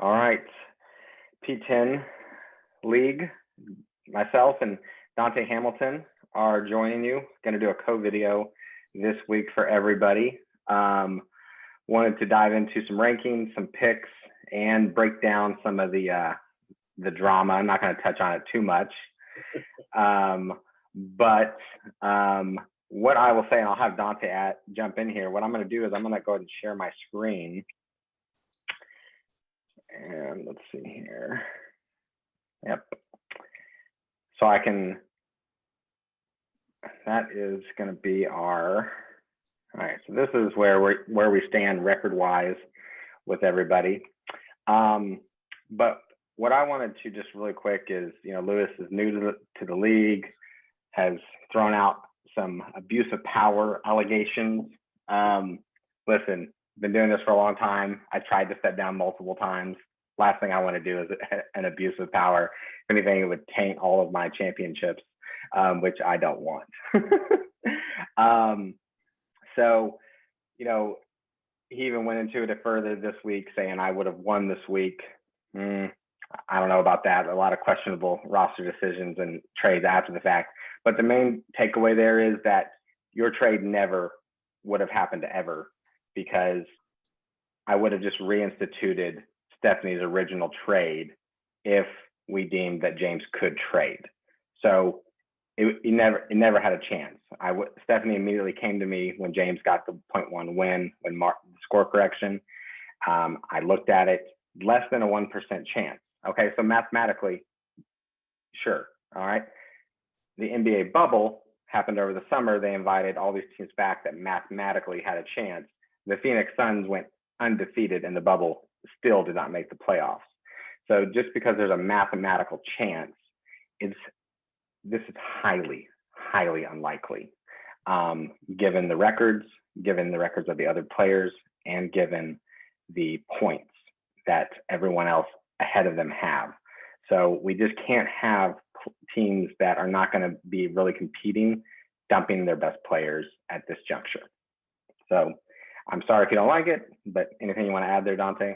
All right, Pten League, myself and Dante Hamilton are joining you. Going to do a co-video this week for everybody. Wanted to dive into some rankings, some picks, and break down some of the drama. I'm not going to touch on it too much, but what I will say, and I'll have Dante jump in here. What I'm going to do is I'm going to go ahead and share my screen. And let's see here. Yep. So I can, that is going to be our, all right. So this is where we stand record wise with everybody. But what I wanted to just really quick is, Lewis is new to the league, has thrown out some abuse of power allegations. Listen, been doing this for a long time. I tried to step down multiple times. Last thing I want to do is an abuse of power. If anything, it would taint all of my championships, which I don't want. So, he even went into it further this week, saying I would have won this week. I don't know about that. A lot of questionable roster decisions and trades after the fact. But the main takeaway there is that your trade never would have happened ever, because I would have just reinstituted Stephanie's original trade if we deemed that James could trade. So it never had a chance. Stephanie immediately came to me when James got the 0.1 win, when score correction. I looked at it, less than a 1% chance. Okay, so mathematically, sure. All right. The NBA bubble happened over the summer. They invited all these teams back that mathematically had a chance. The Phoenix Suns went undefeated in the bubble, still did not make the playoffs. So just because there's a mathematical chance, this is highly, highly unlikely, given the records of the other players, and given the points that everyone else ahead of them have. So we just can't have teams that are not going to be really competing, dumping their best players at this juncture. So I'm sorry if you don't like it, but anything you want to add there, Dante?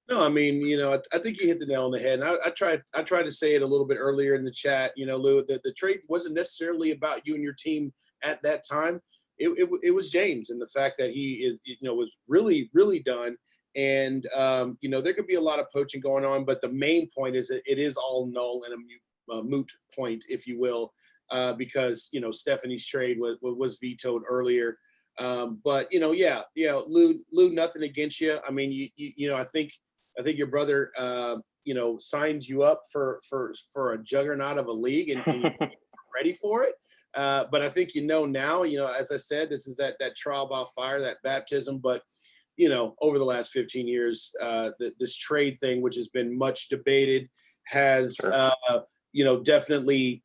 No, I mean, I think you hit the nail on the head. And I tried to say it a little bit earlier in the chat, Lou, that the trade wasn't necessarily about you and your team at that time. It was James, and the fact that he was really, really done. And, there could be a lot of poaching going on, but the main point is that it is all null and a moot point, if you will, because, Stephanie's trade was vetoed earlier. But, Lou, nothing against you. I mean, I think your brother, signed you up for a juggernaut of a league, and you're ready for it. But I think now, as I said, this is that trial by fire, that baptism. But over the last 15 years, this trade thing, which has been much debated, has definitely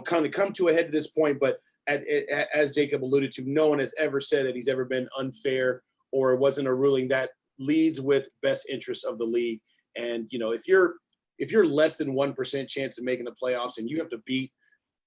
kind of come to a head at this point. But as Jacob alluded to, no one has ever said that he's ever been unfair, or it wasn't a ruling that leads with best interest of the league. And if you're less than 1% chance of making the playoffs, and you have to beat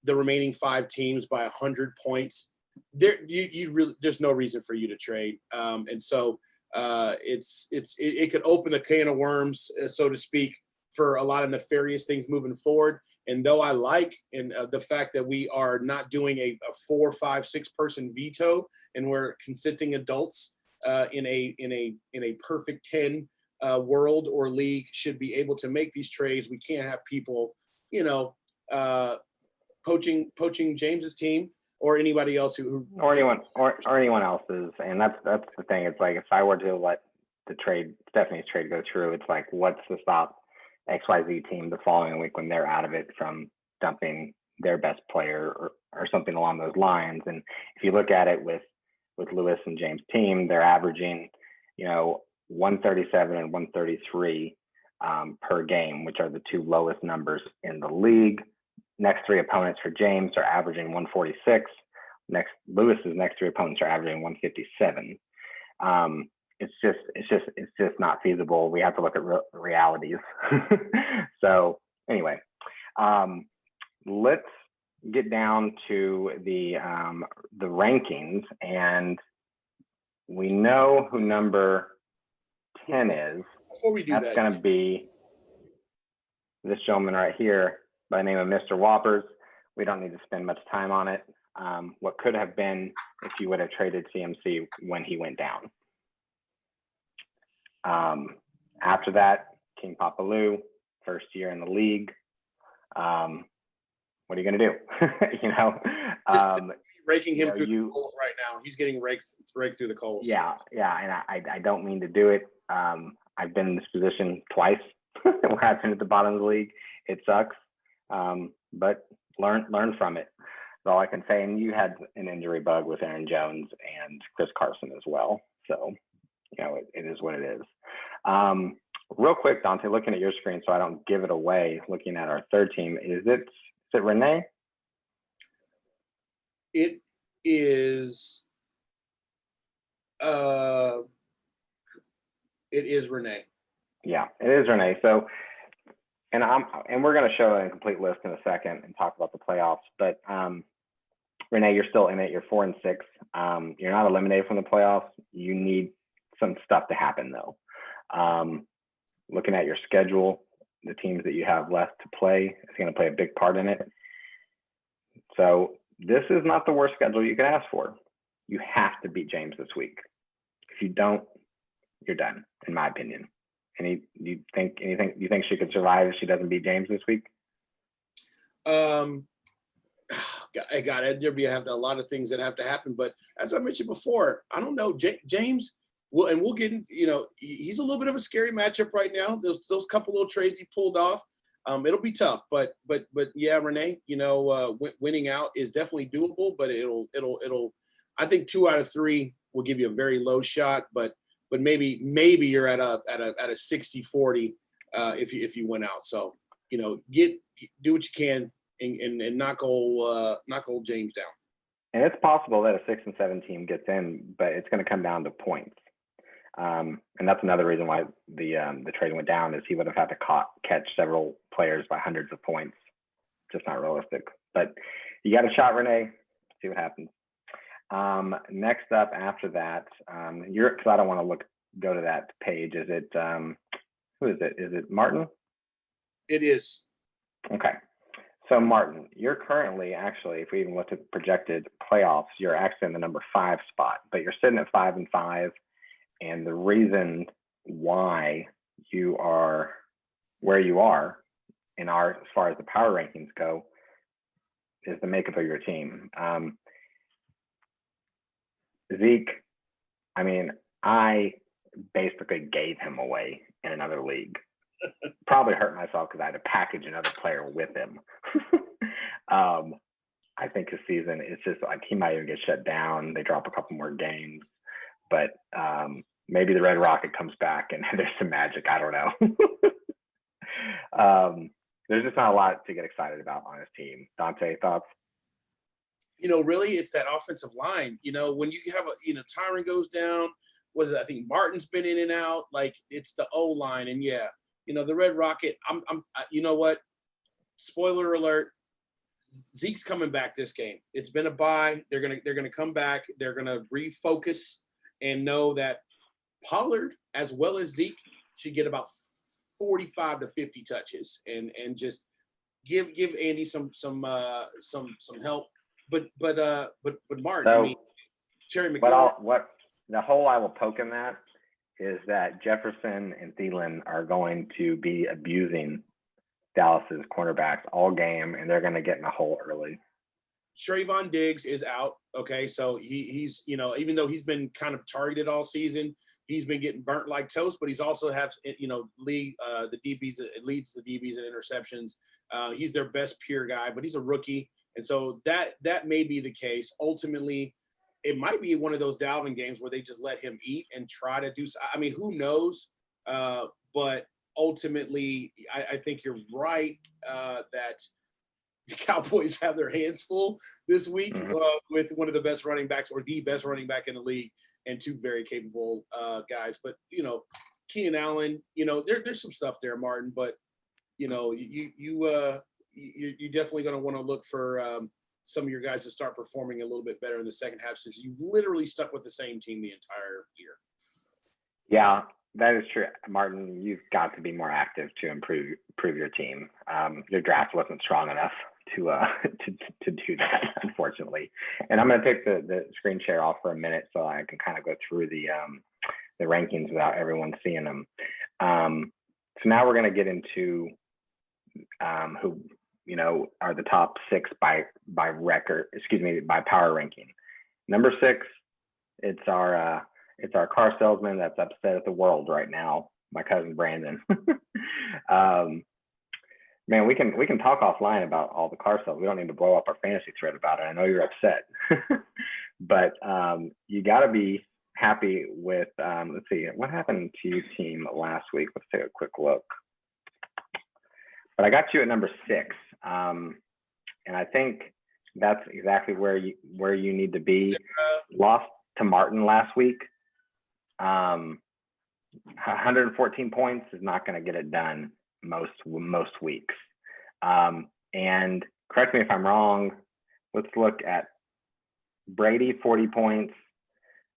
the remaining 5 teams by 100 points, there's no reason for you to trade. And so it could open a can of worms, so to speak, for a lot of nefarious things moving forward. And though I like the fact that we are not doing a 4, 5, 6 person veto, and we're consenting adults in a perfect 10 world or league should be able to make these trades. We can't have people, poaching James's team, or anybody else or anyone else's. And that's the thing. It's like, if I were to let Stephanie's trade go through, it's like, what's to stop XYZ team the following week when they're out of it from dumping their best player or something along those lines? And if you look at it with Lewis and James' team, they're averaging, 137 and 133 per game, which are the 2 lowest numbers in the league. Next 3 opponents for James are averaging 146. Lewis's next 3 opponents are averaging 157. It's just not feasible. We have to look at realities. So anyway, let's get down to the rankings, and we know who number 10 is. Before we do That's that, going to be this gentleman right here by the name of Mr. Whoppers. We don't need to spend much time on it. What could have been if you would have traded CMC when he went down. After that, King Papaloo, first year in the league. What are you going to do? raking him through the coals right now. He's getting raked through the coals. Yeah, and I don't mean to do it. I've been in this position twice where I've been at the bottom of the league. It sucks, but learn from it. That's all I can say. And you had an injury bug with Aaron Jones and Chris Carson as well. So, it is what it is. Real quick, Dante, looking at your screen so I don't give it away, looking at our third team, is it Renee? It is Renee. Yeah, it is Renee. So, and we're going to show a complete list in a second and talk about the playoffs. But Renee, you're still in it. You're 4-6. You're not eliminated from the playoffs. You need some stuff to happen though. Looking at your schedule, the teams that you have left to play is going to play a big part in it. So this is not the worst schedule you can ask for. You have to beat James this week. If you don't, you're done, in my opinion. Do you think she could survive if she doesn't beat James this week? There have a lot of things that have to happen. But as I mentioned before, I don't know. James, we'll get in, he's a little bit of a scary matchup right now. Those couple little trades he pulled off. It'll be tough, but yeah, Renee, winning out is definitely doable, but it'll, I think 2 out of 3 will give you a very low shot, but maybe you're at a 60-40 if you win out. So, do what you can and knock old James down. And it's possible that a 6-7 team gets in, but it's going to come down to points. And that's another reason why the trade went down, is he would have had to catch several players by hundreds of points. Just not realistic. But you got a shot, Renee. See what happens. Next up after that, because I don't want to go to that page. Is it who is it? Is it Martin? It is. Okay. So Martin, you're currently actually, if we even look at projected playoffs, you're actually in the number 5 spot, but you're sitting at 5-5. And the reason why you are where you are as far as the power rankings go is the makeup of your team. Zeke, I basically gave him away in another league. Probably hurt myself because I had to package another player with him. I think his season is just like he might even get shut down. They drop a couple more games, but maybe the Red Rocket comes back and there's some magic. I don't know. There's just not a lot to get excited about on his team. Dante, thoughts? Really, it's that offensive line. When you have Tyron goes down, I think Martin's been in and out. Like, it's the O line, and yeah, the Red Rocket. You know what? Spoiler alert: Zeke's coming back this game. It's been a bye. They're gonna come back. They're gonna refocus and know that Pollard as well as Zeke should get about 45 to 50 touches, and just give Andy some help. But Martin, Terry McLaurin. What the hole I will poke in that is that Jefferson and Thielen are going to be abusing Dallas's cornerbacks all game, and they're going to get in a hole early. Trayvon Diggs is out. Okay, so he's even though he's been kind of targeted all season, he's been getting burnt like toast. But he's also leads the DBs in interceptions. He's their best pure guy, but he's a rookie. And so that may be the case. Ultimately, it might be one of those Dalvin games where they just let him eat and try to do. Who knows? But ultimately, I think you're right that the Cowboys have their hands full this week with one of the best running backs, or the best running back in the league, and 2 very capable guys. But Keenan Allen, there's some stuff there, Martin. But you're definitely going to want to look for some of your guys to start performing a little bit better in the second half, since you've literally stuck with the same team the entire year. Yeah, That is true, Martin. You've got to be more active to improve your team. Your draft wasn't strong enough to to do that, unfortunately. And I'm going to take the screen share off for a minute so I can kind of go through the rankings without everyone seeing them. So now we're going to get into who are the top 6 by record. Excuse me, by power ranking. Number 6, it's our car salesman that's upset at the world right now, my cousin Brandon. Man, we can talk offline about all the car sales. We don't need to blow up our fantasy thread about it. I know you're upset, but you got to be happy with. Let's see, what happened to your team last week? Let's take a quick look. But I got you at number 6, and I think that's exactly where you need to be. Lost to Martin last week. 114 points is not going to get it done most weeks. And correct me if I'm wrong. Let's look at Brady, 40 points,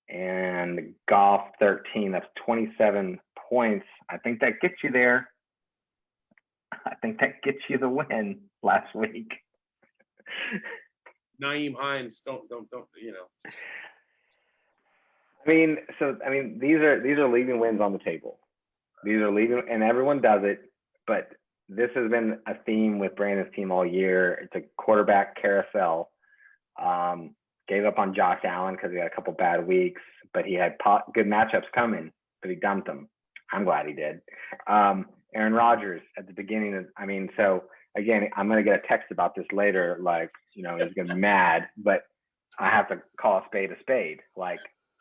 and Goff, 13. That's 27 points. I think that gets you there. I think that gets you the win last week. Naeem Hines, don't. I mean, these are leaving wins on the table. These are leaving, and everyone does it. But this has been a theme with Brandon's team all year. It's a quarterback carousel. Gave up on Josh Allen because he had a couple bad weeks, but he had good matchups coming, but he dumped them. I'm glad he did. Aaron Rodgers at the beginning so again, I'm going to get a text about this later. Like, he's going to be mad, but I have to call a spade. Like,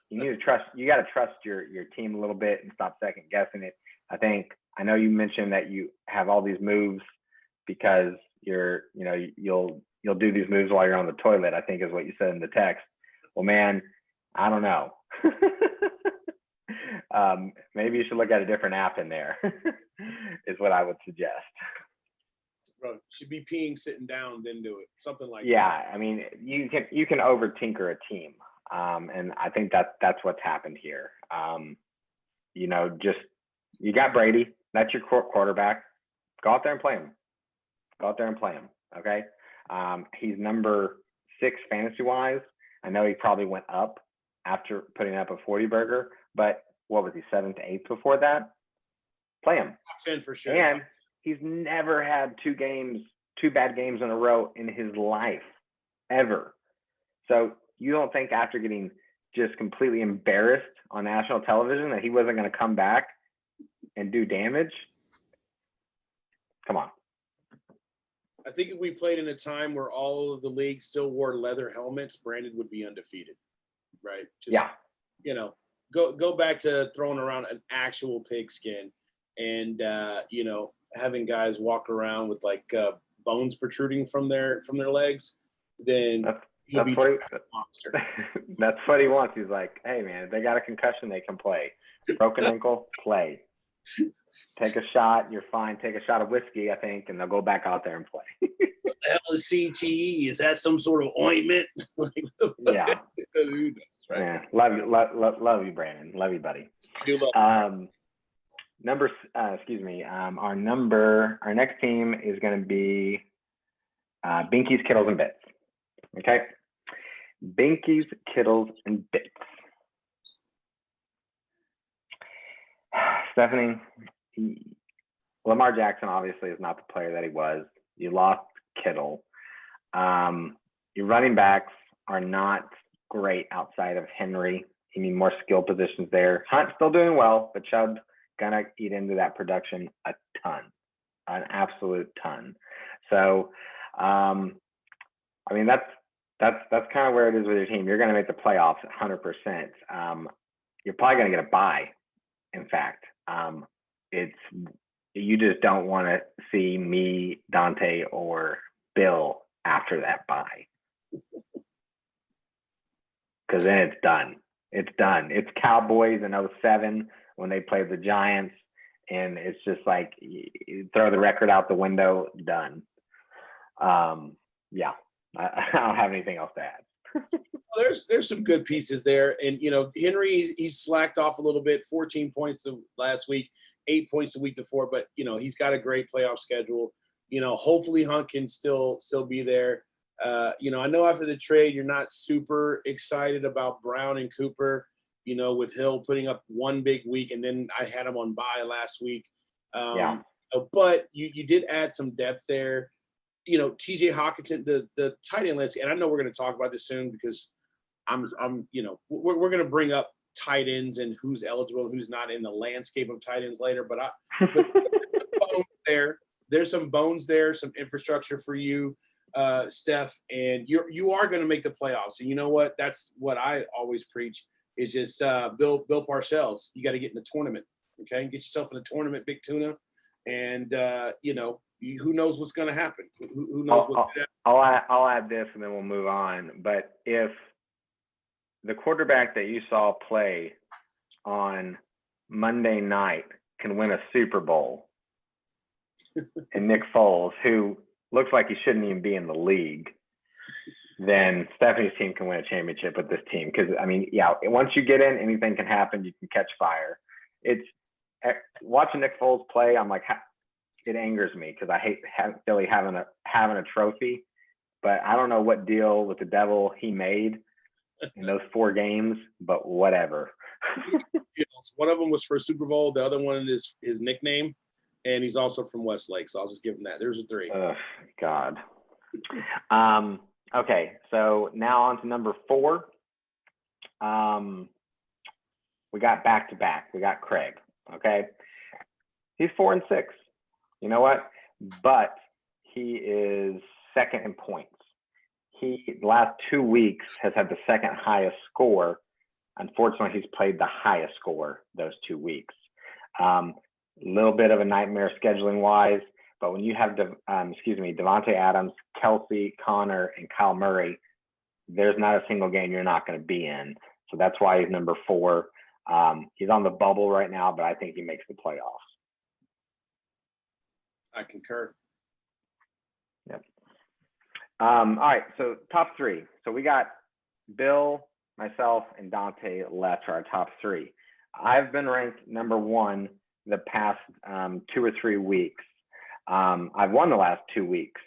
you got to trust your team a little bit and stop second guessing it. I know you mentioned that you have all these moves because you'll do these moves while you're on the toilet, I think is what you said in the text. Well, man, I don't know. Maybe you should look at a different app in there is what I would suggest. Bro, should be peeing sitting down, then do it. Something like that. I mean, you can over tinker a team. And I think that's what's happened here. You got Brady. That's your quarterback. Go out there and play him. Okay. He's number 6 fantasy wise. I know he probably went up after putting up a 40 burger, but what was he, 7th to 8th before that? Play him. Top 10 for sure. And he's never had 2 bad games in a row in his life, ever. So you don't think after getting just completely embarrassed on national television that he wasn't going to come back and do damage? Come on. I think if we played in a time where all of the league still wore leather helmets, Brandon would be undefeated, right? Go back to throwing around an actual pigskin and, having guys walk around with like bones protruding from their legs. Then that's what he wants. He's like, hey, man, if they got a concussion, they can play. Broken ankle, play. Take a shot, you're fine. Take a shot of whiskey, I think, and they'll go back out there and play. What the hell is CTE? Is that some sort of ointment? Yeah. Who knows, right? Yeah. Love you, Brandon. Love you, buddy. I do love our next team is going to be Binkies, Kittles, and Bits. Okay. Binkies, Kittles, and Bits. Stephanie, Lamar Jackson obviously is not the player that he was. You lost Kittle. Your running backs are not great outside of Henry. You need more skill positions there. Hunt's still doing well, but Chubb's gonna eat into that production a ton, an absolute ton. So, that's kind of where it is with your team. You're gonna make the playoffs 100%. You're probably gonna get a bye. In fact, you just don't want to see me, Dante, or Bill after that bye, because then it's done. It's done. It's Cowboys in 2007 when they played the Giants, and it's just like you throw the record out the window. Done. I don't have anything else to add. There's some good pieces there, and Henry, he's slacked off a little bit. 14 points last week, 8 points the week before, but he's got a great playoff schedule. Hopefully Hunt can still be there. I know after the trade you're not super excited about Brown and Cooper. With Hill putting up one big week, and then I had him on bye last week. Yeah. But you did add some depth there. TJ Hawkinson, the tight end list, and I know we're going to talk about this soon because we're going to bring up tight ends and who's eligible and who's not in the landscape of tight ends later. But there's some bones there, some infrastructure for you, Steph, and you are going to make the playoffs. And you know what? That's what I always preach is just Bill Parcells. You got to get in the tournament, okay? Get yourself in the tournament, Big Tuna, and who knows what's going to happen? Who knows what's going to happen? I'll add this and then we'll move on. But if the quarterback that you saw play on Monday night can win a Super Bowl, and Nick Foles, who looks like he shouldn't even be in the league, then Stephanie's team can win a championship with this team. Because, once you get in, anything can happen. You can catch fire. It's watching Nick Foles play, I'm like, it angers me because I hate Philly having a trophy. But I don't know what deal with the devil he made in those 4 games, but whatever. One of them was for a Super Bowl. The other one is his nickname, and he's also from Westlake, so I'll just give him that. There's a 3. God. Okay, so now on to number 4. We got back-to-back. We got Craig, okay? He's 4-6. You know what? But he is second in points. He, the last 2 weeks, has had the second highest score. Unfortunately, he's played the highest score those 2 weeks. A little bit of a nightmare scheduling wise, but when you have Devontae Adams, Kelsey, Connor, and Kyle Murray, there's not a single game you're not going to be in. So that's why he's number 4. He's on the bubble right now, but I think he makes the playoffs. I concur. Yep. All right, so top 3. So we got Bill, myself, and Dante left for our top 3. I've been ranked number 1 the past 2 or 3 weeks. I've won the last 2 weeks.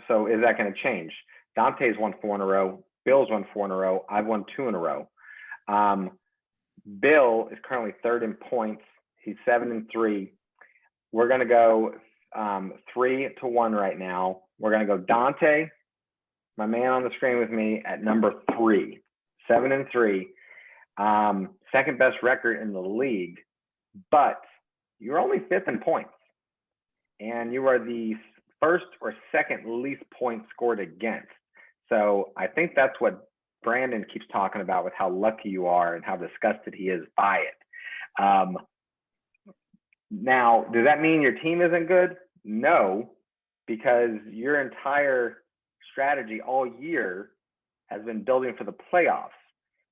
So is that going to change? Dante's won 4 in a row. Bill's won 4 in a row. I've won 2 in a row. Bill is currently 3rd in points. He's 7-3. We're going to go 3-1 right now. We're going to go Dante, my man on the screen with me, at number 3, 7-3. Second best record in the league, but you're only 5th in points. And you are the first or second least points scored against. So I think that's what Brandon keeps talking about with how lucky you are and how disgusted he is by it. Now, does that mean your team isn't good? No, because your entire strategy all year has been building for the playoffs.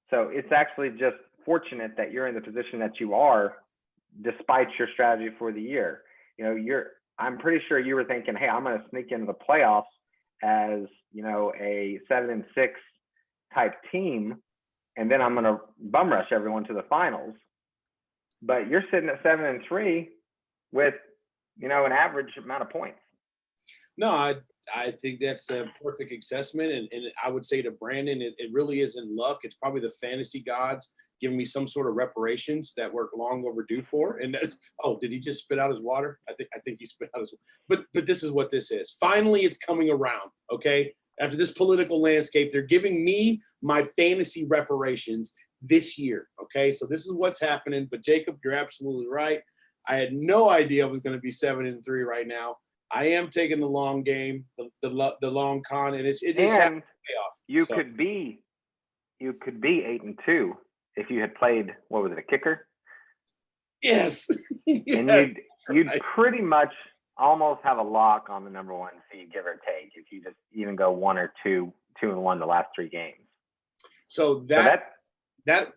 So it's actually just fortunate that you're in the position that you are despite your strategy for the year. I'm pretty sure you were thinking, hey, I'm going to sneak into the playoffs as, a 7-6 type team, and then I'm going to bum rush everyone to the finals. But you're sitting at 7-3 with, an average amount of points. No, I think that's a perfect assessment. And I would say to Brandon, it really isn't luck. It's probably the fantasy gods giving me some sort of reparations that we're long overdue for. And that's, did he just spit out his water? I think he spit out his water. But this is what this is. Finally, it's coming around, okay? After this political landscape, they're giving me my fantasy reparations this year, okay? So this is what's happening. But Jacob, you're absolutely right. I had no idea I was going to be 7-3 right now. I am taking the long game, the long con, and it is happening to pay off. You could be 8-2 if you had played, what was it, a kicker? Yes. And you'd pretty much almost have a lock on the number 1 seed, give or take, if you just even go 1 or 2-1 the last 3 games. So that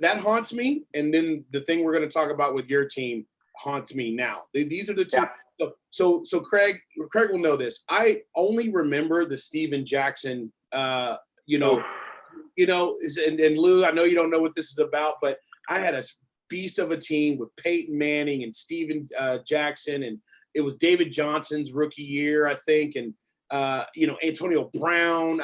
haunts me. And then the thing we're going to talk about with your team haunts me now. These are the 2. Yeah. So Craig will know this. I only remember the Steven Jackson, And Lou, I know you don't know what this is about, but I had a beast of a team with Peyton Manning and Steven Jackson, and it was David Johnson's rookie year, I think, and Antonio Brown.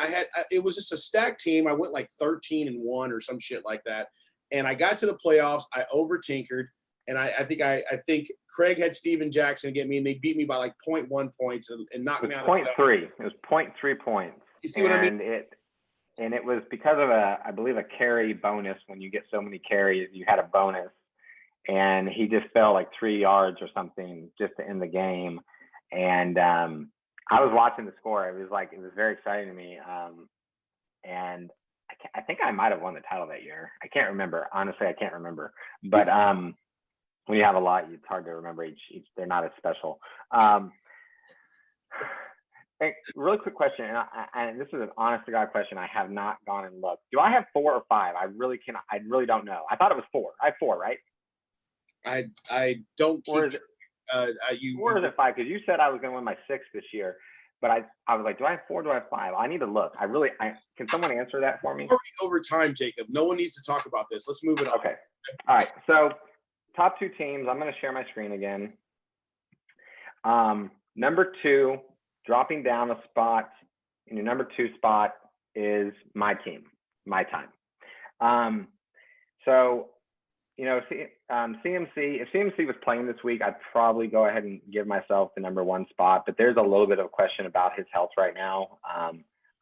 It was just a stacked team. I went like 13-1 or some shit like that, and I got to the playoffs. I over tinkered, and I think Craig had Steven Jackson get me, and they beat me by like 0.1 points and knocked me out. 0.3. It was 0.3 points. You see what I mean? And it was because of I believe a carry bonus. When you get so many carries, you had a bonus, and he just fell like 3 yards or something just to end the game. And I was watching the score. It was very exciting to me. And I think I might have won the title that year. I can't remember. Honestly, I can't remember. But when you have a lot, it's hard to remember each. They're not as special. Really quick question, and this is an honest to God question. I have not gone and looked. Do I have 4 or 5? I really don't know. I thought it was 4. I have 4, right? I don't keep. Or is it, 4 or is it 5? Because you said I was going to win my 6th this year, but I was like, do I have 4? Do I have 5? I need to look. Can someone answer that for me? Over time, Jacob. No one needs to talk about this. Let's move it on. Okay. All right. So top 2 teams. I'm going to share my screen again. Number 2. Dropping down a spot in your number 2 spot is my team, my time. So, CMC, if CMC was playing this week, I'd probably go ahead and give myself the number 1 spot, but there's a little bit of a question about his health right now.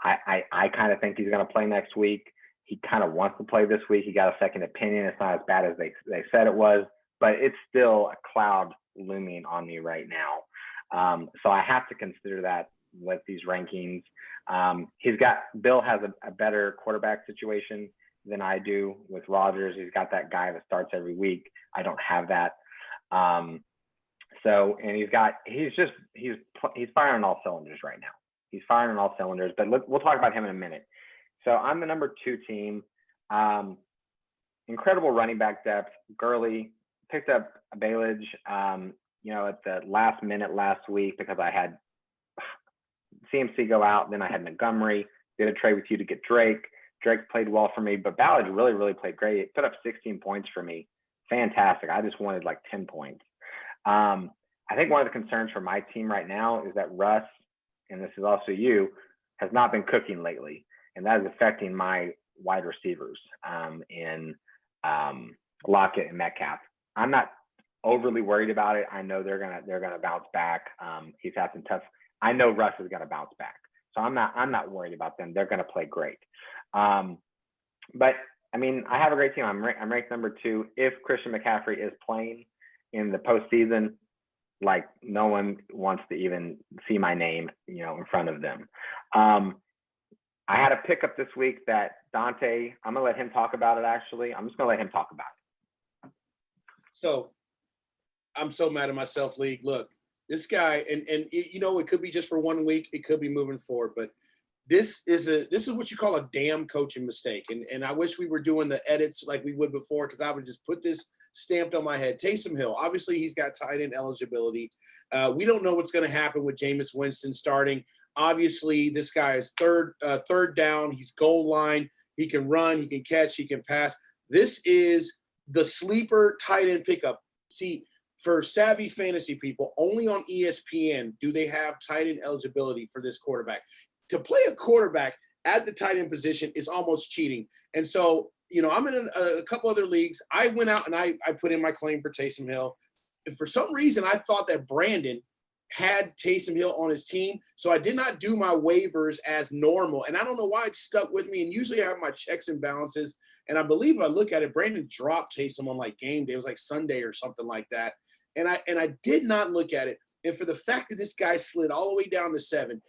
I kind of think he's going to play next week. He kind of wants to play this week. He got a second opinion. It's not as bad as they said it was, but it's still a cloud looming on me right now. So I have to consider that with these rankings. Bill has a better quarterback situation than I do with Rodgers. He's got that guy that starts every week. I don't have that. And he's firing on all cylinders right now. He's firing on all cylinders, but we'll talk about him in a minute. So I'm the number 2 team. Incredible running back depth. Gurley picked up Bailage, at the last minute last week because I had CMC go out. Then I had Montgomery. Did a trade with you to get Drake. Drake played well for me, but Ballard really, really played great. It put up 16 points for me. Fantastic. I just wanted like 10 points. I think one of the concerns for my team right now is that Russ, and this is also you, has not been cooking lately. And that is affecting my wide receivers in Lockett and Metcalf. I'm not overly worried about it. I know they're gonna bounce back. He's had some tough. I know Russ is gonna bounce back, so I'm not worried about them. They're gonna play great. But I mean, I have a great team. I'm ranked number 2. If Christian McCaffrey is playing in the postseason, like no one wants to even see my name, in front of them. I had a pickup this week that Dante. I'm gonna let him talk about it. Actually, I'm just gonna let him talk about it. So. I'm so mad at myself, League. Look, this guy, and it could be just for 1 week. It could be moving forward, but this is what you call a damn coaching mistake. And I wish we were doing the edits like we would before, because I would just put this stamped on my head. Taysom Hill, obviously he's got tight end eligibility. We don't know what's going to happen with Jameis Winston starting. Obviously, this guy is third down. He's goal line. He can run. He can catch. He can pass. This is the sleeper tight end pickup. See, for savvy fantasy people, only on ESPN do they have tight end eligibility for this quarterback. To play a quarterback at the tight end position is almost cheating. And so, I'm in a couple other leagues. I went out and I put in my claim for Taysom Hill. And for some reason, I thought that Brandon had Taysom Hill on his team. So I did not do my waivers as normal. And I don't know why it stuck with me. And usually I have my checks and balances. And I believe if I look at it, Brandon dropped Taysom on like game day. It was like Sunday or something like that. And I did not look at it. And for the fact that this guy slid all the way down to 7,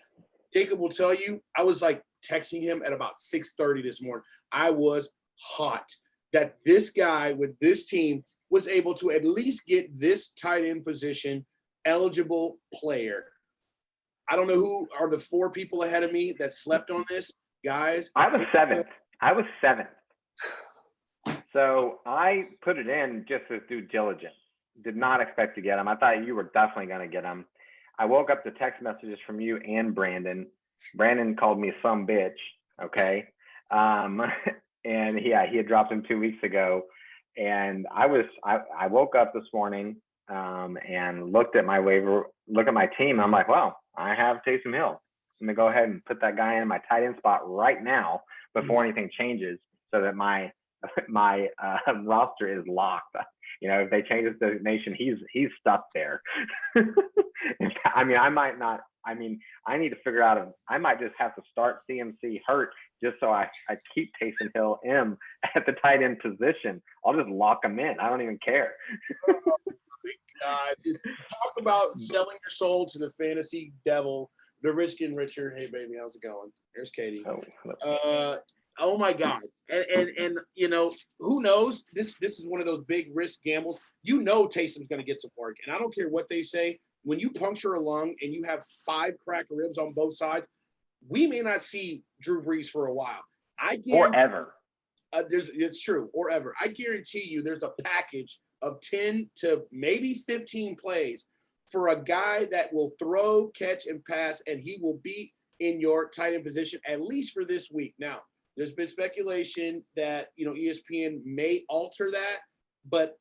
Jacob will tell you, I was like texting him at about 6:30 this morning. I was hot that this guy with this team was able to at least get this tight end position eligible player. I don't know who are the 4 people ahead of me that slept on this, guys. I was 7th. So I put it in just as due diligence. Did not expect to get him. I thought you were definitely going to get him. I woke up to text messages from you and Brandon. Brandon called me some bitch. Okay. Um, and he had dropped him 2 weeks ago. And I woke up this morning and looked at my team. I'm like, well, I have Taysom Hill. I'm gonna go ahead and put that guy in my tight end spot right now before anything changes, so that my roster is locked. If they change his designation, he's stuck there. I mean, I might not. I mean, I need to figure out. I might just have to start CMC hurt just so I keep Taysom Hill in at the tight end position. I'll just lock him in. I don't even care. Oh, my God. Just talk about selling your soul to the fantasy devil. The rich getting richer. Hey, baby, how's it going? There's Katie. Oh my God. And who knows? This is one of those big risk gambles. Taysom's going to get some work. And I don't care what they say. When you puncture a lung and you have 5 cracked ribs on both sides, we may not see Drew Brees for a while. Or ever. It's true. Or ever. I guarantee you there's a package of 10 to maybe 15 plays for a guy that will throw, catch, and pass, and he will be in your tight end position at least for this week. Now, there's been speculation that, ESPN may alter that, but,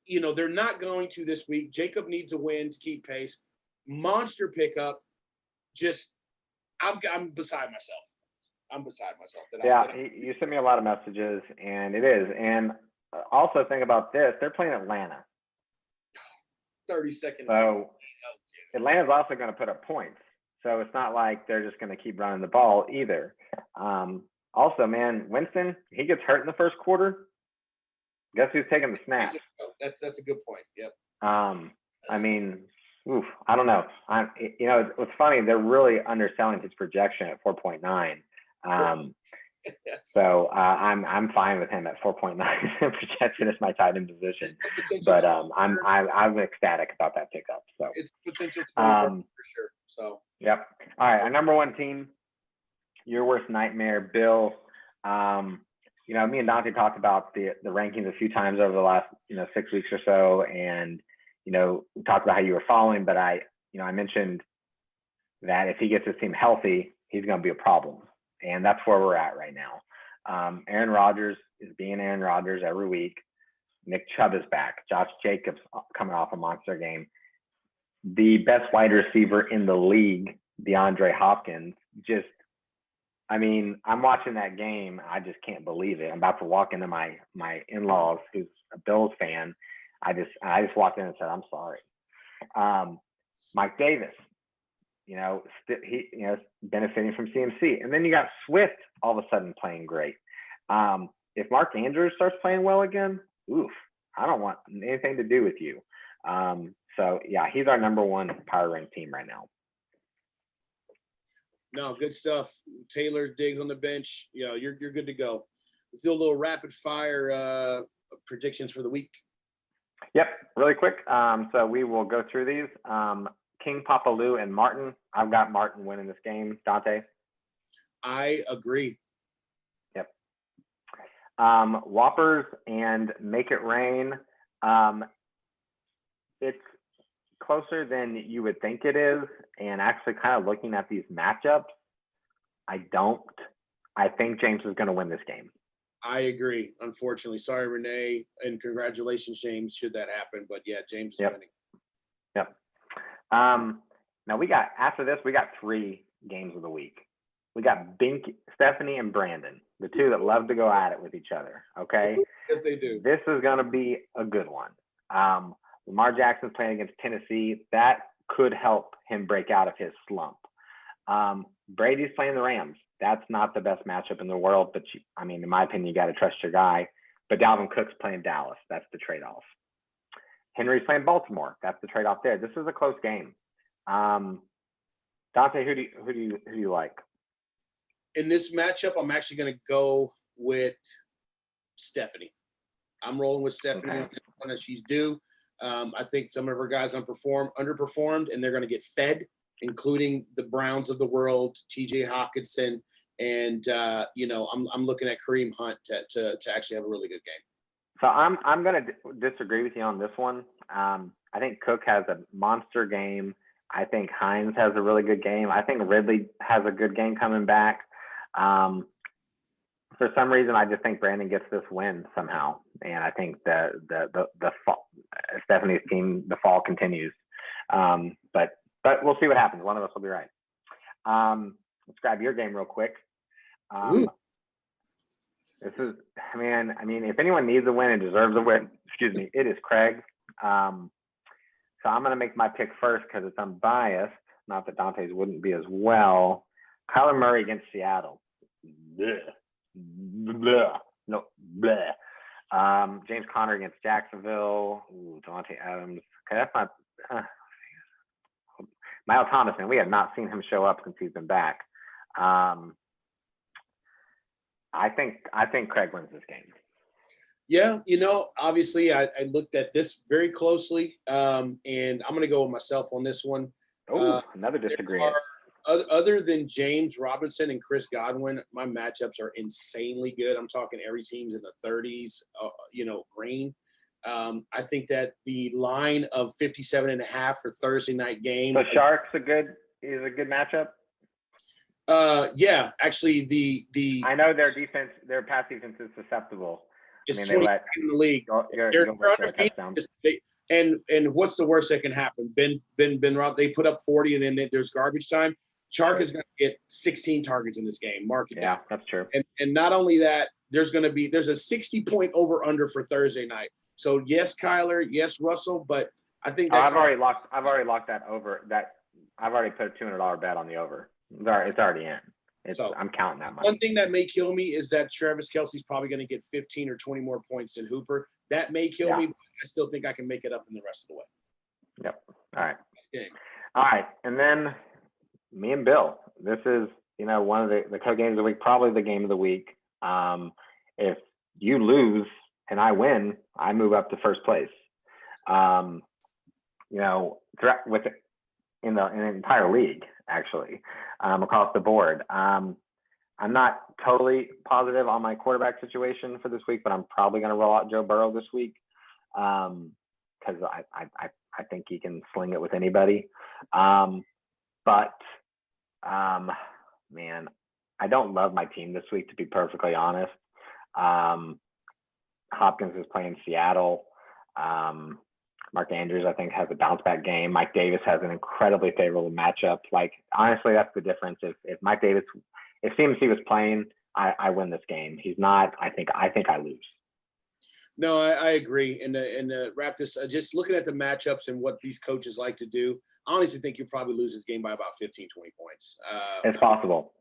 they're not going to this week. Jacob needs a win to keep pace. Monster pickup. I'm beside myself. You sent me a lot of messages, and it is. And also think about this. They're playing Atlanta. 30 seconds. So Atlanta's also going to put up points. So it's not like they're just going to keep running the ball either. Also, man, Winston, he gets hurt in the first quarter. Guess who's taking the snap? That's a good point. Yep. I mean, I don't know. It's funny. They're really underselling his projection at 4.9. Yes. So I'm fine with him at 4.9 projection as my tight end position. But I'm ecstatic about that pickup. So it's potential for sure. So yep. All right, our number one team, your worst nightmare, Bill. Me and Dante talked about the rankings a few times over the last 6 weeks or so, and we talked about how you were following. But I mentioned that if he gets his team healthy, he's going to be a problem. And that's where we're at right now. Aaron Rodgers is being Aaron Rodgers every week. Nick Chubb is back. Josh Jacobs coming off a monster game. The best wide receiver in the league, DeAndre Hopkins, I'm watching that game. I just can't believe it. I'm about to walk into my in-laws, who's a Bills fan. I just walked in and said, I'm sorry. Mike Davis, benefiting from CMC. And then you got Swift all of a sudden playing great. If Mark Andrews starts playing well again, I don't want anything to do with you. So yeah, he's our number one power rank team right now. No, good stuff. Taylor, Diggs on the bench. You're good to go. Let's do a little rapid fire predictions for the week. Yep, really quick. So we will go through these. King, Papaloo, and Martin. I've got Martin winning this game. Dante? I agree. Yep. Whoppers and Make It Rain. It's closer than you would think it is. And actually kind of looking at these matchups, I think James is going to win this game. I agree. Unfortunately. Sorry, Renee. And congratulations, James, should that happen. But yeah, James is winning. Yep. Now we got 3 games of the week. We got Binky, Stephanie, and Brandon, the two that love to go at it with each other. Okay. Yes, they do. This is going to be a good one. Lamar Jackson's playing against Tennessee. That could help him break out of his slump. Brady's playing the Rams. That's not the best matchup in the world, but in my opinion, you got to trust your guy. But Dalvin Cook's playing Dallas. That's the trade-off. Henry's playing Baltimore. That's the trade-off there. This is a close game. Dante, who do you like? In this matchup, I'm actually going to go with Stephanie. I'm rolling with Stephanie on that she's due. I think some of her guys underperformed, and they're going to get fed, including the Browns of the world, T.J. Hawkinson, and I'm looking at Kareem Hunt to actually have a really good game. So I'm going to disagree with you on this one. I think Cook has a monster game. I think Hines has a really good game. I think Ridley has a good game coming back. for some reason, I just think Brandon gets this win somehow, and I think the fall, Stephanie's team, the fall continues. But we'll see what happens. One of us will be right. Let's grab your game real quick. This is, man, I mean, if anyone needs a win and deserves a win, excuse me, it is Craig. So I'm going to make my pick first because it's unbiased. Not that Dante's wouldn't be as well. Kyler Murray against Seattle. Bleh. Bleh. No, bleh. James Conner against Jacksonville. Ooh, Devontae Adams. Okay, that's not. Miles Thomas, man, we have not seen him show up since he's been back. I think Craig wins this game. Yeah, obviously I looked at this very closely, and I'm going to go with myself on this one. Oh, another disagreement. Other than James Robinson and Chris Godwin, my matchups are insanely good. I'm talking every team's in the 30s, green. I think that the line of 57.5 for Thursday night game. So Sharks is a good matchup. Yeah, actually the I know their defense, their pass defense is susceptible. It's they let in the league. They're undefeated. And what's the worst that can happen? Ben they put up 40 and then there's garbage time. Chark is going to get 16 targets in this game. Mark it down. Yeah, that's true. And not only that, there's a 60-point over/under for Thursday night. So yes, Kyler, yes, Russell, but I think I've already locked that over. That I've already put a $200 bet on the over. It's already in. I'm counting that money. One thing that may kill me is that Travis Kelce's probably going to get 15 or 20 more points than Hooper. That may kill me, but I still think I can make it up in the rest of the way. Yep. All right. Game. All right. And then me and Bill. This is, one of the co-games of the week, probably the game of the week. If you lose and I win, I move up to first place. In the entire league, actually, across the board. I'm not totally positive on my quarterback situation for this week, but I'm probably going to roll out Joe Burrow this week because I think he can sling it with anybody. Man, I don't love my team this week, to be perfectly honest. Hopkins is playing Seattle. Mark Andrews, I think, has a bounce back game. Mike Davis has an incredibly favorable matchup. Like, honestly, that's the difference. If Mike Davis, if CMC was playing, I win this game. He's not. I think I lose. No, I agree. And to wrap this, just looking at the matchups and what these coaches like to do, I honestly think you'll probably lose this game by about 15, 20 points. It's possible.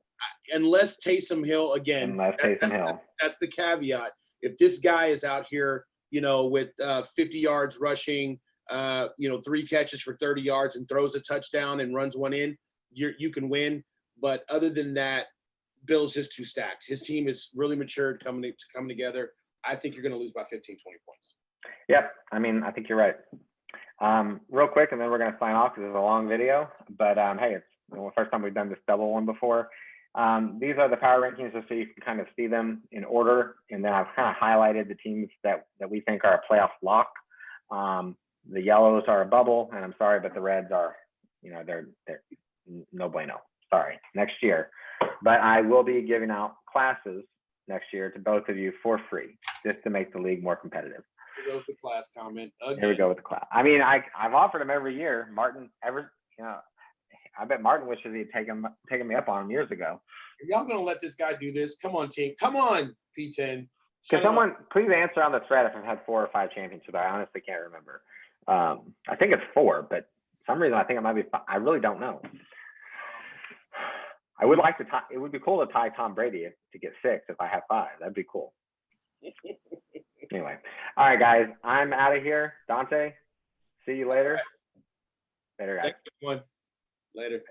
Unless Taysom Hill, again, that's the caveat. If this guy is out here, with 50 yards rushing, 3 catches for 30 yards and throws a touchdown and runs one in, you can win. But other than that, Bill's just too stacked. His team is really matured coming together. I think you're going to lose by 15, 20 points. Yep. I mean, I think you're right. Real quick, and then we're going to sign off because it's a long video. But, hey, it's the first time we've done this double one before. These are the power rankings just so you can kind of see them in order. And then I've kind of highlighted the teams that we think are a playoff lock. The yellows are a bubble, and I'm sorry, but the reds are, they're no bueno. Sorry, next year. But I will be giving out classes next year to both of you for free, just to make the league more competitive. Here goes the class comment. Again. Here we go with the class. I mean, I've offered them every year. Martin, I bet Martin wishes he'd taken me up on him years ago. Are y'all going to let this guy do this? Come on, team. Come on, Pten. Can someone please answer on the thread if I've had 4 or 5 championships? I honestly can't remember. I think it's 4, but for some reason I think it might be 5. I really don't know. I would like to tie. It would be cool to tie Tom Brady to get 6 if I have 5. That'd be cool. Anyway, all right, guys, I'm out of here. Dante, see you later. Later, guys. Thanks, everyone. Later.